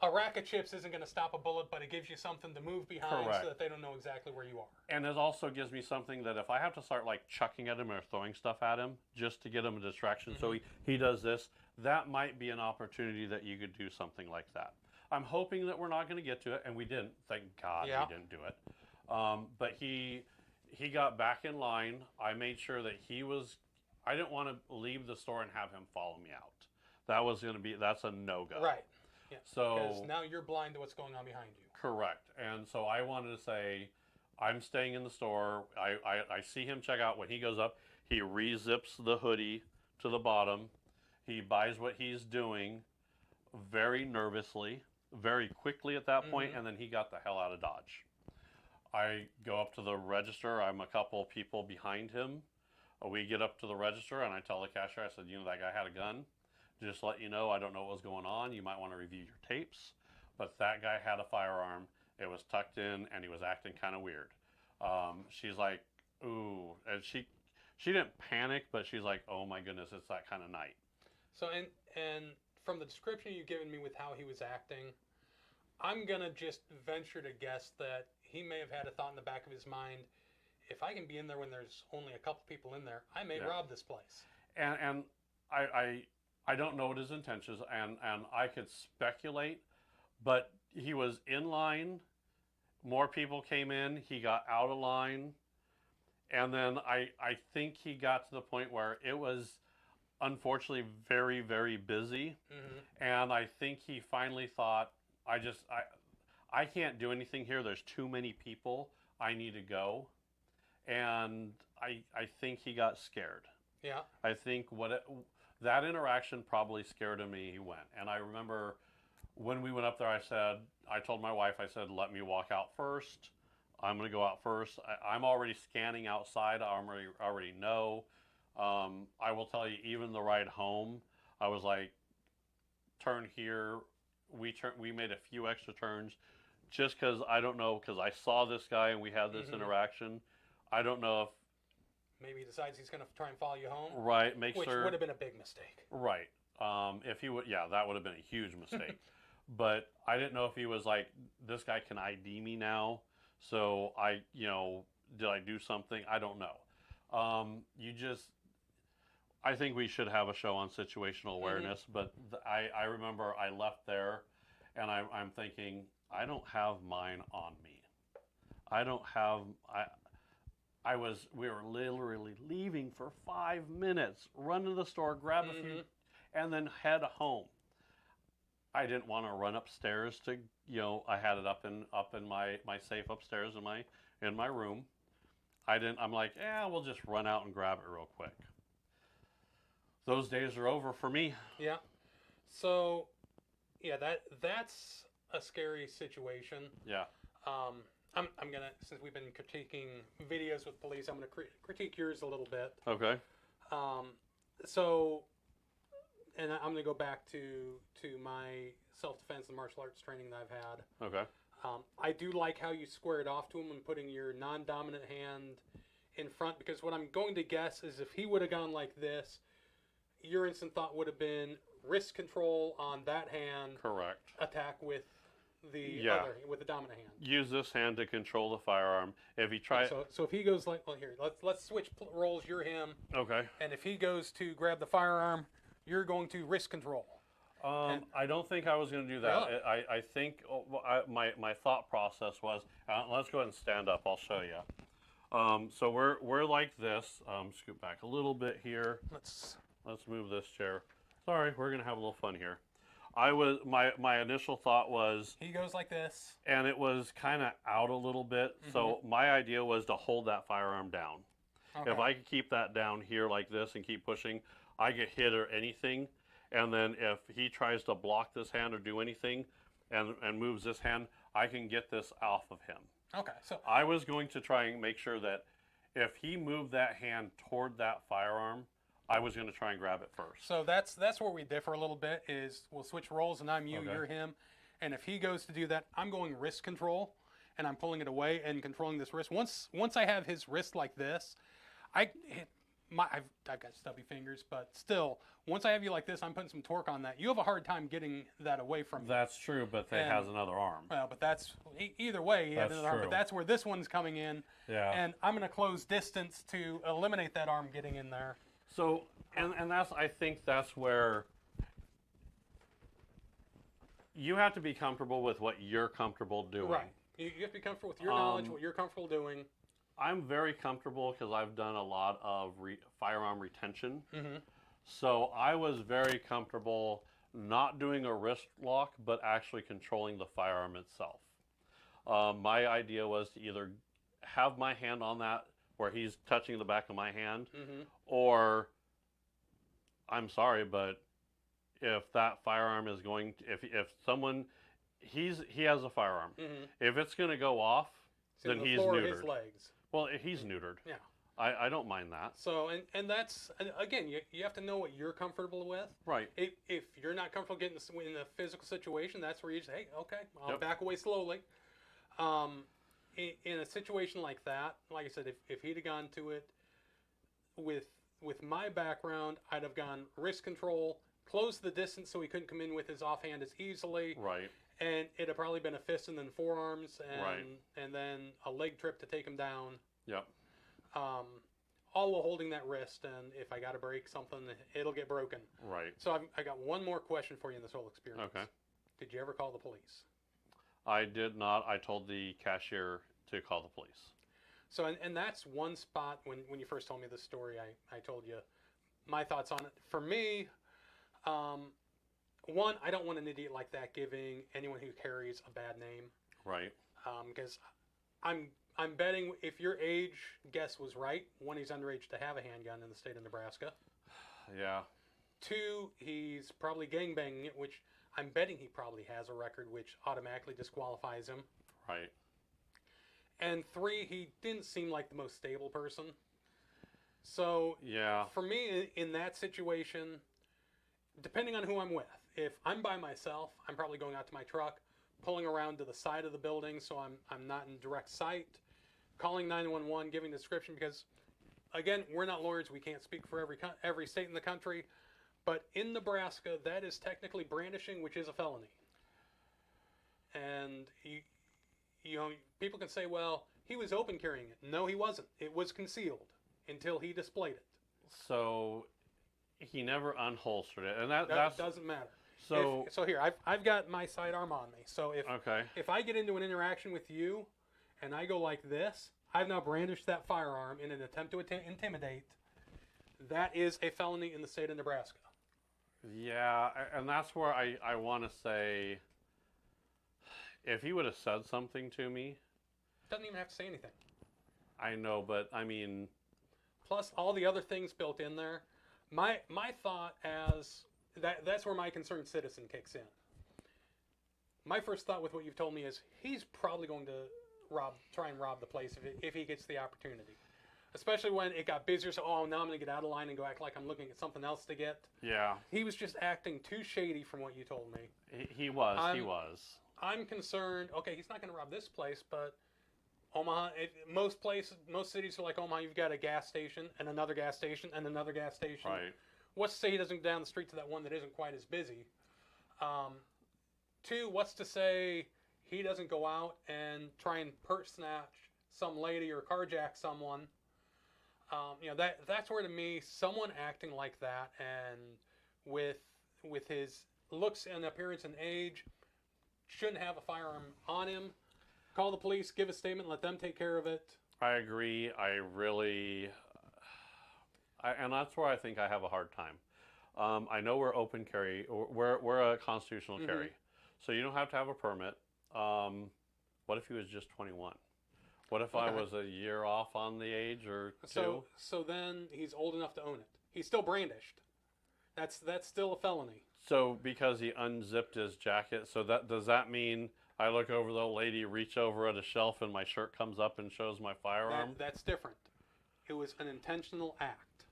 [SPEAKER 1] A rack of chips isn't going to stop a bullet, but it gives you something to move behind
[SPEAKER 2] Correct.
[SPEAKER 1] so that they don't know exactly where you are.
[SPEAKER 2] And it also gives me something that if I have to start like chucking at him or throwing stuff at him just to get him a distraction,
[SPEAKER 1] Mm-hmm.
[SPEAKER 2] so he does this, that might be an opportunity that you could do something like that. I'm hoping that we're not going to get to it, and we didn't. Thank God
[SPEAKER 1] Yeah.
[SPEAKER 2] we didn't do it. But he got back in line. I made sure that I didn't want to leave the store and have him follow me out. That's a no-go.
[SPEAKER 1] Right. Yeah.
[SPEAKER 2] So
[SPEAKER 1] because now you're blind to what's going on behind you.
[SPEAKER 2] correct. And so I wanted to say, I'm staying in the store. I see him check out. When he goes up, he re-zips the hoodie to the bottom. He buys what he's doing very nervously, very quickly at that point,
[SPEAKER 1] Mm-hmm.
[SPEAKER 2] and then he got the hell out of Dodge. I go up to the register. I'm a couple people behind him. We get up to the register, and I tell the cashier, I said, that guy had a gun. Just to let you know, I don't know what was going on. You might want to review your tapes. But that guy had a firearm. It was tucked in, and he was acting kind of weird. She's like, ooh. And she didn't panic, but she's like, oh my goodness, it's that kind of night.
[SPEAKER 1] So, and from the description you've given me with how he was acting, I'm going to just venture to guess that he may have had a thought in the back of his mind, if I can be in there when there's only a couple people in there, I may rob this place.
[SPEAKER 2] And I don't know what his intentions, and I could speculate, but he was in line. More people came in. He got out of line. And then I think he got to the point where it was unfortunately very, very busy.
[SPEAKER 1] Mm-hmm.
[SPEAKER 2] And I think he finally thought, I can't do anything here. There's too many people. I need to go. And I think he got scared.
[SPEAKER 1] Yeah.
[SPEAKER 2] I think that interaction probably scared him. He went. And I remember when we went up there, I told my wife, I said, let me walk out first. I'm going to go out first. I'm already scanning outside. I already know. I will tell you, even the ride home, I was like, turn here. We made a few extra turns just because I don't know, because I saw this guy and we had this
[SPEAKER 1] Mm-hmm.
[SPEAKER 2] interaction. I don't know if
[SPEAKER 1] maybe he decides he's going to try and follow you home.
[SPEAKER 2] Right,
[SPEAKER 1] Which
[SPEAKER 2] sure.
[SPEAKER 1] would have been a big mistake.
[SPEAKER 2] Right. If he would, that would have been a huge mistake. But I didn't know if he was like, this guy can ID me now. So did I do something? I don't know. I think we should have a show on situational awareness. Mm-hmm. But I remember I left there, and I'm thinking, I don't have mine on me. I don't have. We were literally leaving for 5 minutes, run to the store, grab a few, and then head home. I didn't want to run upstairs to, I had it up in my safe upstairs in my room. I'm like, we'll just run out and grab it real quick. Those days are over for me.
[SPEAKER 1] Yeah. So, that's a scary situation.
[SPEAKER 2] Yeah.
[SPEAKER 1] I'm gonna, since we've been critiquing videos with police, I'm gonna critique yours a little bit.
[SPEAKER 2] Okay.
[SPEAKER 1] So, and I'm gonna go back to my self-defense and martial arts training that I've had.
[SPEAKER 2] Okay.
[SPEAKER 1] I do like how you squared off to him and putting your non-dominant hand in front, because what I'm going to guess is if he would have gone like this, your instant thought would have been wrist control on that hand.
[SPEAKER 2] Correct.
[SPEAKER 1] Attack with the
[SPEAKER 2] Yeah.
[SPEAKER 1] other with the dominant hand.
[SPEAKER 2] Use this hand to control the firearm. If he tries,
[SPEAKER 1] So if he goes like, well, here, let's switch roles. You're him,
[SPEAKER 2] okay.
[SPEAKER 1] and if he goes to grab the firearm, you're going to wrist control.
[SPEAKER 2] I don't think I was going to do that.
[SPEAKER 1] Really?
[SPEAKER 2] I think my thought process was, let's go ahead and stand up. I'll show you. So we're like this. Scoot back a little bit here.
[SPEAKER 1] Let's
[SPEAKER 2] move this chair. Sorry, we're going to have a little fun here. My initial thought was,
[SPEAKER 1] he goes like this,
[SPEAKER 2] and it was kind of out a little bit. So my idea was to hold that firearm down.
[SPEAKER 1] Okay.
[SPEAKER 2] If I could keep that down here like this and keep pushing, I get hit or anything. And then if he tries to block this hand or do anything and moves this hand, I can get this off of him.
[SPEAKER 1] Okay, so
[SPEAKER 2] I was going to try and make sure that if he moved that hand toward that firearm, I was going to try and grab it first.
[SPEAKER 1] So that's where we differ a little bit. Is we'll switch roles, and I'm you,
[SPEAKER 2] Okay.
[SPEAKER 1] you're him, and if he goes to do that, I'm going wrist control, and I'm pulling it away and controlling this wrist. Once I have his wrist like this, I've got stubby fingers, but still, once I have you like this, I'm putting some torque on that. You have a hard time getting that away from me.
[SPEAKER 2] That's true, but he has another arm.
[SPEAKER 1] Well, but that's either way. He has
[SPEAKER 2] That's
[SPEAKER 1] another arm,
[SPEAKER 2] true.
[SPEAKER 1] but that's where this one's coming in.
[SPEAKER 2] Yeah.
[SPEAKER 1] And I'm going to close distance to eliminate that arm getting in there.
[SPEAKER 2] So, and I think that's where you have to be comfortable with what you're comfortable doing.
[SPEAKER 1] Right. You have to be comfortable with your knowledge, what you're comfortable doing.
[SPEAKER 2] I'm very comfortable because I've done a lot of firearm retention.
[SPEAKER 1] Mm-hmm.
[SPEAKER 2] So I was very comfortable not doing a wrist lock, but actually controlling the firearm itself. My idea was to either have my hand on that where he's touching the back of my hand, or I'm sorry, but if that firearm is going to, if someone, he has a firearm. If it's going to go off, then
[SPEAKER 1] the
[SPEAKER 2] he's
[SPEAKER 1] floor
[SPEAKER 2] neutered.
[SPEAKER 1] of his legs.
[SPEAKER 2] Well, he's neutered.
[SPEAKER 1] Yeah.
[SPEAKER 2] I don't mind that.
[SPEAKER 1] So, and that's, and again, you have to know what you're comfortable with.
[SPEAKER 2] Right.
[SPEAKER 1] If you're not comfortable getting in a physical situation, that's where you just, hey, okay, I'll
[SPEAKER 2] Yep.
[SPEAKER 1] back away slowly. In a situation like that, like I said, if he'd have gone to it with my background, I'd have gone wrist control, closed the distance so he couldn't come in with his offhand as easily.
[SPEAKER 2] Right.
[SPEAKER 1] And it'd have probably been a fist and then forearms
[SPEAKER 2] Right.
[SPEAKER 1] and then a leg trip to take him down.
[SPEAKER 2] Yep.
[SPEAKER 1] All while holding that wrist, and if I got to break something, it'll get broken.
[SPEAKER 2] Right.
[SPEAKER 1] So I got one more question for you in this whole experience.
[SPEAKER 2] Okay.
[SPEAKER 1] Did you ever call the police?
[SPEAKER 2] I did not. I told the cashier to call the police.
[SPEAKER 1] So, and that's one spot when you first told me this story, I told you my thoughts on it. For me, one, I don't want an idiot like that giving anyone who carries a bad name.
[SPEAKER 2] Right.
[SPEAKER 1] Because I'm betting if your age guess was right, one, he's underage to have a handgun in the state of Nebraska.
[SPEAKER 2] Yeah.
[SPEAKER 1] Two, he's probably gangbanging it, which I'm betting he probably has a record, which automatically disqualifies him.
[SPEAKER 2] Right.
[SPEAKER 1] And three, he didn't seem like the most stable person. So
[SPEAKER 2] Yeah.
[SPEAKER 1] for me, in that situation, depending on who I'm with, if I'm by myself, I'm probably going out to my truck, pulling around to the side of the building so I'm not in direct sight, calling 911, giving a description, because, again, we're not lawyers. We can't speak for every state in the country. But in Nebraska, that is technically brandishing, which is a felony. And, you know, people can say, well, he was open carrying it. No, he wasn't. It was concealed until he displayed it.
[SPEAKER 2] So he never unholstered it, and that
[SPEAKER 1] doesn't matter.
[SPEAKER 2] so.
[SPEAKER 1] So here, I've got my sidearm on me. So
[SPEAKER 2] Okay.
[SPEAKER 1] if I get into an interaction with you and I go like this, I've now brandished that firearm in an attempt to intimidate. That is a felony in the state of Nebraska.
[SPEAKER 2] Yeah, and that's where I want to say, if he would have said something to me,
[SPEAKER 1] Doesn't even have to say anything.
[SPEAKER 2] I know, but I mean,
[SPEAKER 1] Plus all the other things built in there. My thought as that's where my concerned citizen kicks in. My first thought with what you've told me is he's probably going to try and rob the place if he gets the opportunity. Especially when it got busier, so now I'm going to get out of line and go act like I'm looking at something else to get.
[SPEAKER 2] yeah,
[SPEAKER 1] He was just acting too shady from what you told me.
[SPEAKER 2] he was.
[SPEAKER 1] I'm concerned, okay, he's not going to rob this place, but Omaha, most cities are like Omaha, you've got a gas station and another gas station and another gas station.
[SPEAKER 2] Right.
[SPEAKER 1] What's to say he doesn't go down the street to that one that isn't quite as busy? Two, what's to say he doesn't go out and try and purse snatch some lady or carjack someone. That's where to me someone acting like that and with his looks and appearance and age shouldn't have a firearm on him. Call the police, give a statement, let them take care of it.
[SPEAKER 2] I agree. And that's where I think I have a hard time. I know we're open carry. We're a constitutional carry, so you don't have to have a permit. What if he was just 21? What if I was a year off on the age or two?
[SPEAKER 1] So then he's old enough to own it. He's still brandished. That's still a felony.
[SPEAKER 2] So because he unzipped his jacket, so does that mean I look over the lady, reach over at a shelf, and my shirt comes up and shows my firearm?
[SPEAKER 1] That's different. It was an intentional act.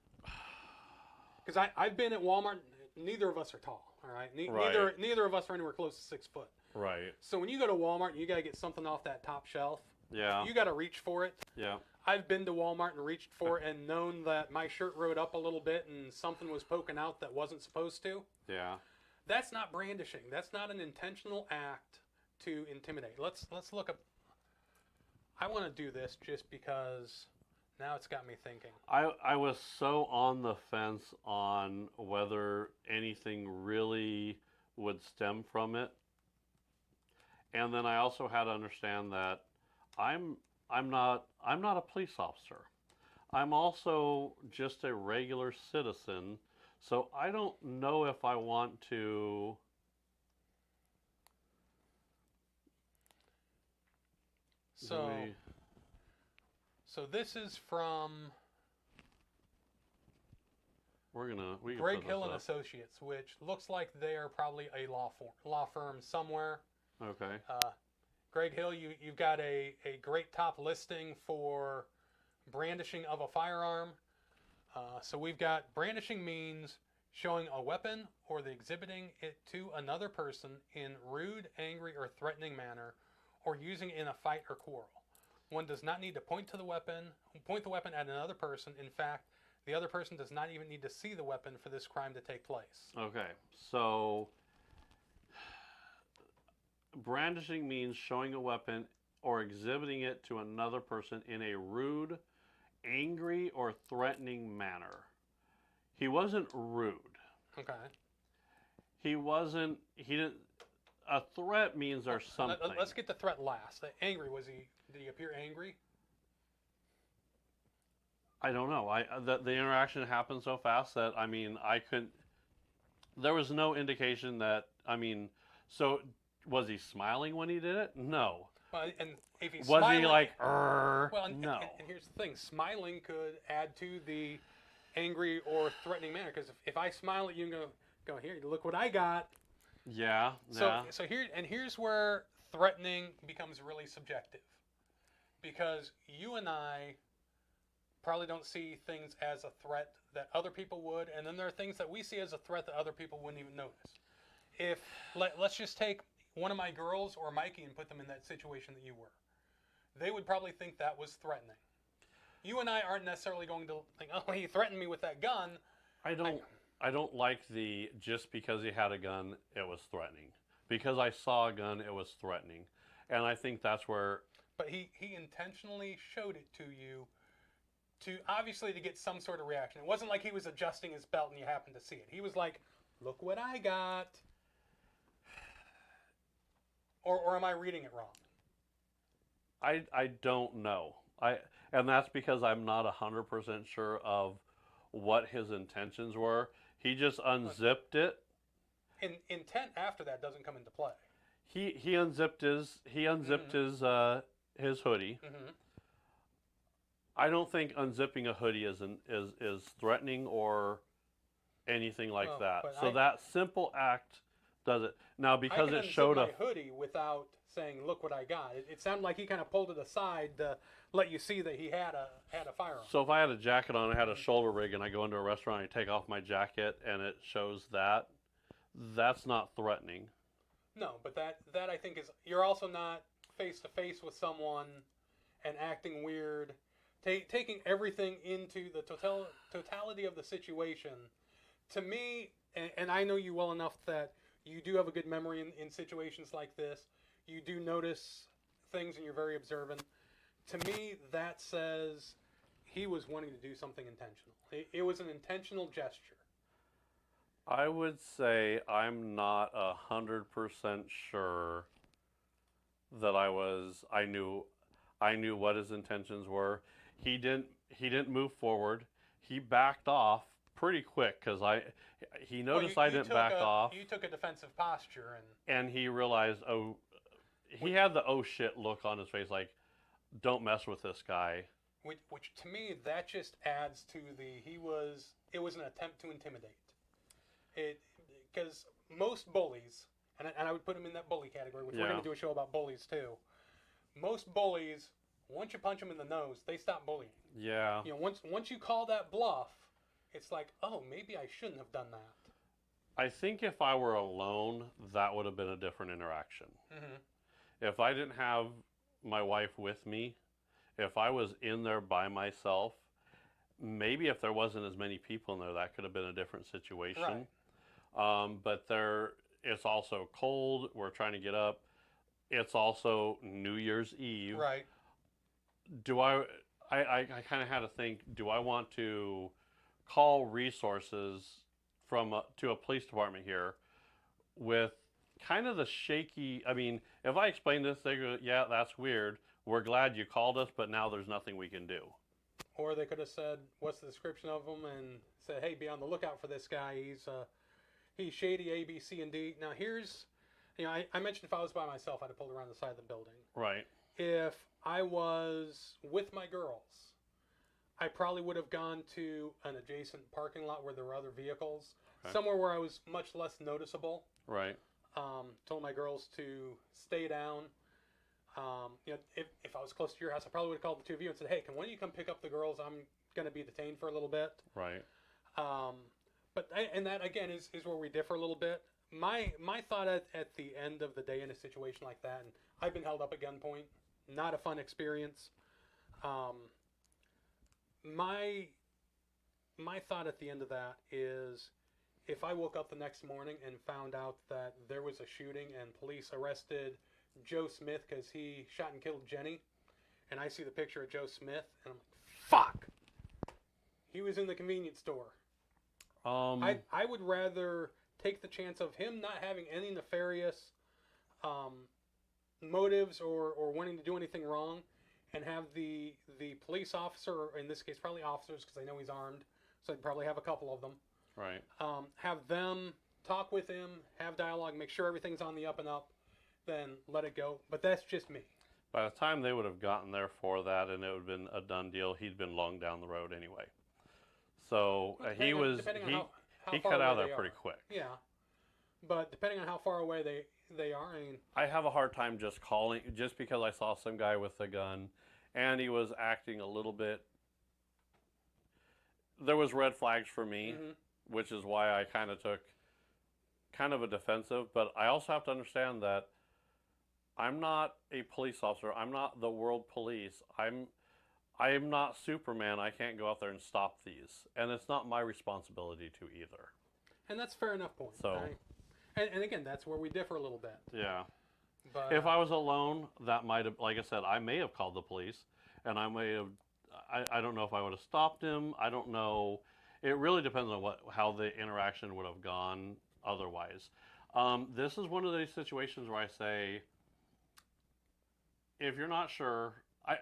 [SPEAKER 1] Because I've been at Walmart. Neither of us are tall. All right. Neither of us are anywhere close to 6 foot.
[SPEAKER 2] Right.
[SPEAKER 1] So when you go to Walmart and you gotta get something off that top shelf,
[SPEAKER 2] yeah,
[SPEAKER 1] you gotta reach for it.
[SPEAKER 2] Yeah.
[SPEAKER 1] I've been to Walmart and reached for it and known that my shirt rode up a little bit and something was poking out that wasn't supposed to.
[SPEAKER 2] Yeah.
[SPEAKER 1] That's not brandishing. That's not an intentional act to intimidate. Let's look up. I want to do this just because now it's got me thinking.
[SPEAKER 2] I was so on the fence on whether anything really would stem from it. And then I also had to understand that I'm not a police officer. I'm also just a regular citizen, so I don't know if I want to.
[SPEAKER 1] So this is from Greg Hill and Associates, which looks like they are probably a law firm somewhere.
[SPEAKER 2] Okay.
[SPEAKER 1] Greg Hill, you've got a great top listing for brandishing of a firearm. So we've got brandishing means showing a weapon or the exhibiting it to another person in rude, angry, or threatening manner, or using it in a fight or quarrel. One does not need to point the weapon at another person. In fact, the other person does not even need to see the weapon for this crime to take place.
[SPEAKER 2] Okay, so brandishing means showing a weapon or exhibiting it to another person in a rude, angry, or threatening manner. He wasn't rude.
[SPEAKER 1] Okay.
[SPEAKER 2] He didn't. A threat means there's something.
[SPEAKER 1] Let's get the threat last. Angry, did he appear angry?
[SPEAKER 2] I don't know. The interaction happened so fast that I couldn't. There was no indication that. So was he smiling when he did it? No.
[SPEAKER 1] Well, and if he's
[SPEAKER 2] was
[SPEAKER 1] smiling,
[SPEAKER 2] he like,
[SPEAKER 1] well,
[SPEAKER 2] no.
[SPEAKER 1] And here's the thing: smiling could add to the angry or threatening manner. Because if I smile at you and go here, look what I got.
[SPEAKER 2] Yeah.
[SPEAKER 1] So here's where threatening becomes really subjective, because you and I probably don't see things as a threat that other people would, and then there are things that we see as a threat that other people wouldn't even notice. Let's just take one of my girls or Mikey and put them in that situation that you were. They would probably think that was threatening. You and I aren't necessarily going to think, oh, he threatened me with that gun.
[SPEAKER 2] I don't like the just because he had a gun, it was threatening. Because I saw a gun, it was threatening. And I think that's where...
[SPEAKER 1] But he intentionally showed it to you obviously to get some sort of reaction. It wasn't like he was adjusting his belt and you happened to see it. He was like, look what I got. Or am I reading it wrong?
[SPEAKER 2] I don't know. And that's because I'm not 100% sure of what his intentions were. He just unzipped it.
[SPEAKER 1] Intent after that doesn't come into play.
[SPEAKER 2] He unzipped his his hoodie.
[SPEAKER 1] Mm-hmm.
[SPEAKER 2] I don't think unzipping a hoodie is threatening or anything like that. So that simple act does it. Now because it showed
[SPEAKER 1] my hoodie without saying, "Look what I got." It sounded like he kind of pulled it aside to let you see that he had a firearm.
[SPEAKER 2] So if I had a jacket on, I had a shoulder rig, and I go into a restaurant, and I take off my jacket, and it shows that, that's not threatening.
[SPEAKER 1] No, but that I think is, you're also not face to face with someone and acting weird, taking everything into the totality of the situation. To me, and I know you well enough that you do have a good memory in situations like this. you do notice things and you're very observant. To me, that says he was wanting to do something intentional. It was an intentional gesture.
[SPEAKER 2] I would say I'm not 100% sure that I knew what his intentions were. He didn't move forward. He backed off pretty quick because he noticed I didn't back off.
[SPEAKER 1] You took a defensive posture,
[SPEAKER 2] And he realized, he had the oh shit look on his face, like, don't mess with this guy.
[SPEAKER 1] which to me that just adds to it was an attempt to intimidate. Because most bullies, and I would put them in that bully category, which we're going to do a show about bullies too. Most bullies, once you punch them in the nose, they stop bullying.
[SPEAKER 2] Yeah.
[SPEAKER 1] Once you call that bluff, it's like, oh, maybe I shouldn't have done that.
[SPEAKER 2] I think if I were alone, that would have been a different interaction.
[SPEAKER 1] Mm-hmm.
[SPEAKER 2] If I didn't have my wife with me, if I was in there by myself, maybe if there wasn't as many people in there, that could have been a different situation.
[SPEAKER 1] Right.
[SPEAKER 2] But it's also cold. We're trying to get up. It's also New Year's Eve.
[SPEAKER 1] Right.
[SPEAKER 2] I kind of had to think, do I want to call resources to a police department here with kind of the shaky, I mean, if I explain this, they go, yeah, that's weird. We're glad you called us, but now there's nothing we can do.
[SPEAKER 1] Or they could have said, what's the description of him, and said, hey, be on the lookout for this guy. He's shady, A, B, C, and D. Now here's, I mentioned if I was by myself, I'd have pulled around the side of the building.
[SPEAKER 2] Right.
[SPEAKER 1] If I was with my girls, I probably would have gone to an adjacent parking lot where there were other vehicles, somewhere where I was much less noticeable.
[SPEAKER 2] Right.
[SPEAKER 1] Told my girls to stay down. If I was close to your house, I probably would have called the two of you and said, hey, can one of you come pick up the girls? I'm going to be detained for a little bit.
[SPEAKER 2] Right.
[SPEAKER 1] And that, again, is where we differ a little bit. My thought at the end of the day in a situation like that, and I've been held up at gunpoint, not a fun experience. My thought at the end of that is, if I woke up the next morning and found out that there was a shooting and police arrested Joe Smith because he shot and killed Jenny, and I see the picture of Joe Smith, and I'm like, fuck! He was in the convenience store. I would rather take the chance of him not having any nefarious motives or wanting to do anything wrong, and have the police officer, or in this case probably officers, because I know he's armed, so I'd probably have a couple of them.
[SPEAKER 2] Right.
[SPEAKER 1] Have them talk with him, have dialogue, make sure everything's on the up and up, then let it go. But that's just me.
[SPEAKER 2] By the time they would have gotten there for that, and it would have been a done deal, he'd been long down the road anyway. So he cut out of there pretty quick.
[SPEAKER 1] Yeah, but depending on how far away they are,
[SPEAKER 2] I have a hard time just calling, just because I saw some guy with a gun, and he was acting a little bit. There was red flags for me, which is why I kind of took a defensive. But I also have to understand that I'm not a police officer. I'm not the world police. I am not Superman. I can't go out there and stop these. And it's not my responsibility to either.
[SPEAKER 1] And that's fair enough point.
[SPEAKER 2] So,
[SPEAKER 1] and again, that's where we differ a little bit.
[SPEAKER 2] Yeah.
[SPEAKER 1] But
[SPEAKER 2] if I was alone, that might have, like I said, I may have called the police, and I may have, I don't know if I would have stopped him. I don't know. It really depends on how the interaction would have gone otherwise. This is one of those situations where I say, if you're not sure,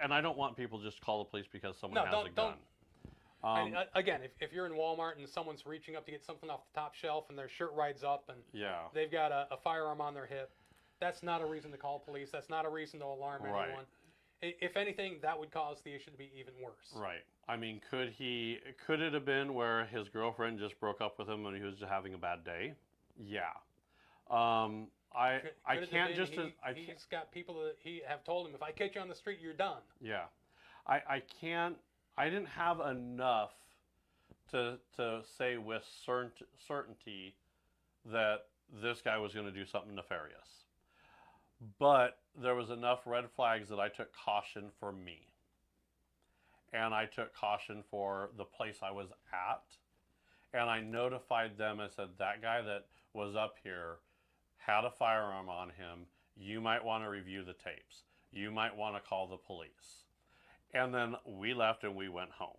[SPEAKER 2] and I don't want people just to call the police because someone has a gun.
[SPEAKER 1] Again, if you're in Walmart and someone's reaching up to get something off the top shelf and their shirt rides up and they've got a firearm on their hip, that's not a reason to call police. That's not a reason to alarm anyone. If anything, that would cause the issue to be even worse.
[SPEAKER 2] Right. I mean, could it have been where his girlfriend just broke up with him and he was just having a bad day? Yeah.
[SPEAKER 1] He's got people that have told him, if I catch you on the street, you're done.
[SPEAKER 2] Yeah. I didn't have enough to say with certainty that this guy was going to do something nefarious. But there was enough red flags that I took caution for me. And I took caution for the place I was at. And I notified them and said, that guy that was up here had a firearm on him. You might want to review the tapes. You might want to call the police. And then we left and we went home.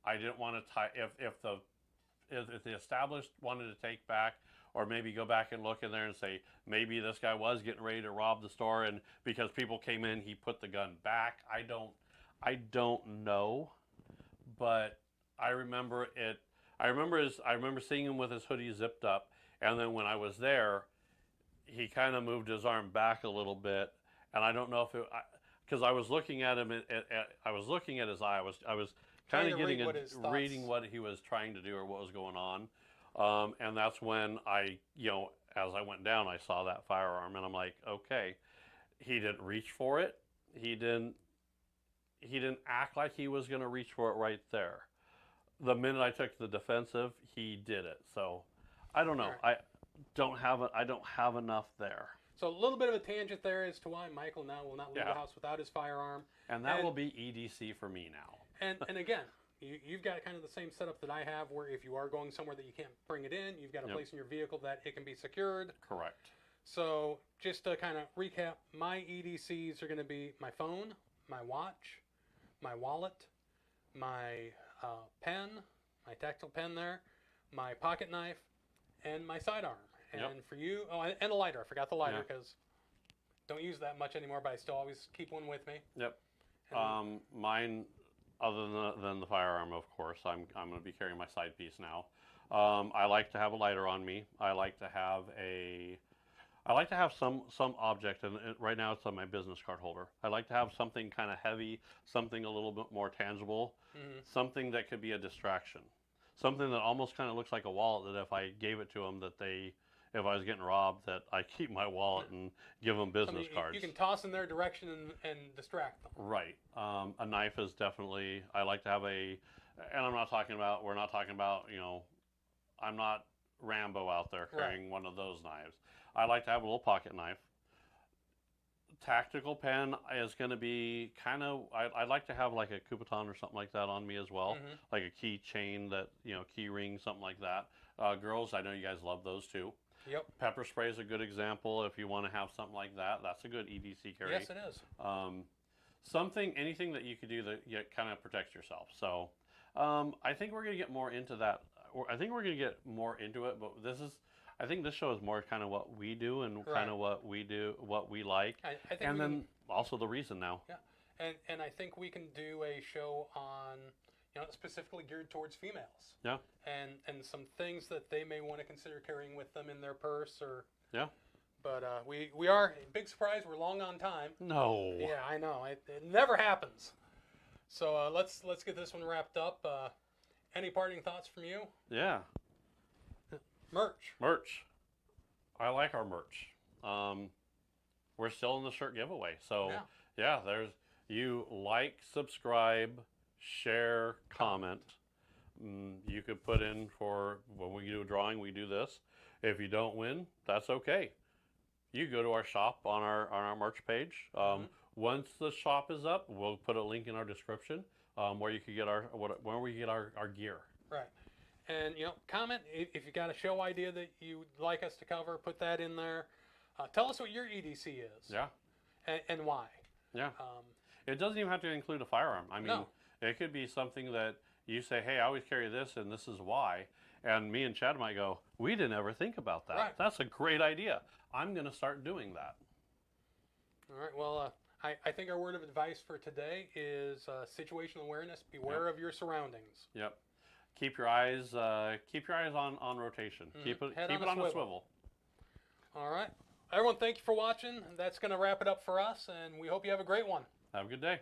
[SPEAKER 2] I didn't want to tie, if the established wanted to take back, or maybe go back and look in there and say, maybe this guy was getting ready to rob the store, and because people came in, he put the gun back. I don't know, but I remember it. I remember seeing him with his hoodie zipped up, and then when I was there, he kind of moved his arm back a little bit, and I don't know if it, because I was looking at him, I was looking at his eye. I was kind of getting reading what he was trying to do or what was going on, and that's when I, as I went down, I saw that firearm, and I'm like, okay, he didn't reach for it. He didn't act like he was going to reach for it right there. The minute I took the defensive, he did it. So I don't know. Right. I don't have enough there.
[SPEAKER 1] So a little bit of a tangent there as to why Michael now will not leave the house without his firearm.
[SPEAKER 2] And that will be EDC for me now.
[SPEAKER 1] And again, you've got kind of the same setup that I have, where if you are going somewhere that you can't bring it in, you've got a place in your vehicle that it can be secured.
[SPEAKER 2] Correct.
[SPEAKER 1] So just to kind of recap, my EDCs are going to be my phone, my watch, my wallet, my pen, my tactile pen there, my pocket knife, and my sidearm. And for you, and a lighter. I forgot the lighter because don't use that much anymore, but I still always keep one with me.
[SPEAKER 2] Yep. Mine, other than the firearm, of course, I'm going to be carrying my side piece now. I like to have a lighter on me. I like to have some object, and right now it's on my business card holder. I like to have something kind of heavy, something a little bit more tangible, something that could be a distraction, something that almost kind of looks like a wallet, that if I gave it to them, if I was getting robbed, that I keep my wallet and give them business cards.
[SPEAKER 1] You can toss in their direction and distract them.
[SPEAKER 2] Right. A knife is definitely, I like to have and we're not talking about, I'm not Rambo out there carrying one of those knives. I like to have a little pocket knife. Tactical pen is going to be kind of, I'd like to have like a Kubotan or something like that on me as well. Like a key chain key ring, something like that. Girls, I know you guys love those too.
[SPEAKER 1] Yep.
[SPEAKER 2] Pepper spray is a good example. If you want to have something like that, that's a good EDC carry.
[SPEAKER 1] Yes, it is.
[SPEAKER 2] Anything that you could do that kind of protects yourself. So I think we're going to get more into that. I think we're going to get more into it, but I think this show is more kind of what we do and kind of what we do, what we like.
[SPEAKER 1] I think
[SPEAKER 2] and then also the reason now.
[SPEAKER 1] Yeah. And I think we can do a show on, specifically geared towards females.
[SPEAKER 2] Yeah.
[SPEAKER 1] And some things that they may want to consider carrying with them in their purse or.
[SPEAKER 2] Yeah.
[SPEAKER 1] But we are, big surprise, we're long on time.
[SPEAKER 2] No.
[SPEAKER 1] Yeah, I know. It never happens. So let's get this one wrapped up. Any parting thoughts from you?
[SPEAKER 2] Yeah. Merch. I like our merch. We're still in the shirt giveaway. So there's you like, subscribe, share, comment. You could put in for when we do a drawing, we do this. If you don't win, that's okay. You go to our shop on our merch page. Once the shop is up, we'll put a link in our description where you can get where we get our gear.
[SPEAKER 1] Right. And, comment if you got a show idea that you'd like us to cover, put that in there. Tell us what your EDC is.
[SPEAKER 2] Yeah.
[SPEAKER 1] And why.
[SPEAKER 2] Yeah. It doesn't even have to include a firearm. I mean, it could be something that you say, hey, I always carry this and this is why. And me and Chad might go, we didn't ever think about that.
[SPEAKER 1] Right.
[SPEAKER 2] That's a great idea. I'm going to start doing that.
[SPEAKER 1] All right. Well, I think our word of advice for today is situational awareness. Beware of your surroundings.
[SPEAKER 2] Yep. Keep your eyes on rotation. Keep it on the swivel.
[SPEAKER 1] All right. Everyone, thank you for watching. That's going to wrap it up for us, and we hope you have a great one.
[SPEAKER 2] Have a good day.